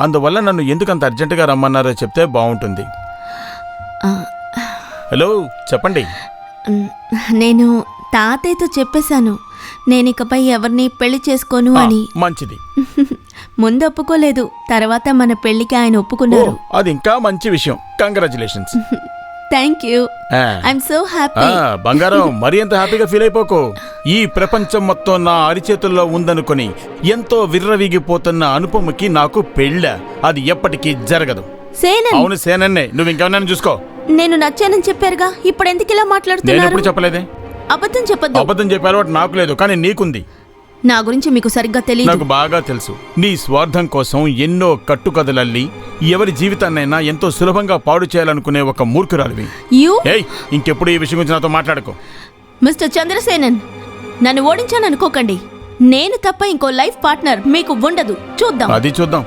అందువల్ల నన్ను ఎందుకంత అర్జెంటుగా రమ్మన్నారో చెప్తే బాగుంటుంది. హలో, చెప్పండి. నేను తాతయ్యతో చెప్పేశాను నేనికపై ఎవరిని పెళ్లి చేసుకోను అని. మంచిది. ముందు ఒప్పుకోలేదు, తర్వాత మన పెళ్లికి ఆయన ఒప్పుకున్నారు. అది ఇంకా మంచి విషయం. Congratulations. Thank you. I'm so happy. బంగారం, మరి ఎంత హ్యాపీగా ఫీల్ అయిపోకు. ఈ ప్రపంచం మొత్తం నా అరిచేతుల్లో ఉందనుకుని ఎంతో విర్రవీగిపోతున్న అనుపమకి నాకు పెళ్ళ. అది ఎప్పటికీ జరగదు. సేనన్. అవును, సేనన్నే. నువ్వు ఇంకెవరైనా చూసుకో. నేను నచ్చానని చెప్పారుగా, ఇప్పుడు ఎందుకు ఇలా మాట్లాడుతున్నారు? నేను ఎప్పుడు చెప్పలేదే. అబద్ధం చెప్పొద్దు. అబద్ధం చెప్పే అలవాటు నాకు లేదు, కానీ నీకుంది. నా గురించి మీకు సరిగ్గా తెలియదు. నాకు బాగా తెలుసు. నీ స్వార్థం కోసం ఎన్నో కట్టుకథలల్లి ఎవరి జీవితాన్నైనా ఎంతో సులభంగా పాడు చేయాలనుకునే ఒక మూర్ఖురాలివి. ఏయ్, ఇంకెప్పుడు ఈ విషయం గురించి నాతో మాట్లాడుకో. మిస్టర్ చంద్రసేనన్, నన్ను ఓడించాను అనుకోకండి. నేను తప్ప ఇంకో లైఫ్ పార్ట్నర్ మీకు ఉండదు. చూద్దాం. అది చూద్దాం.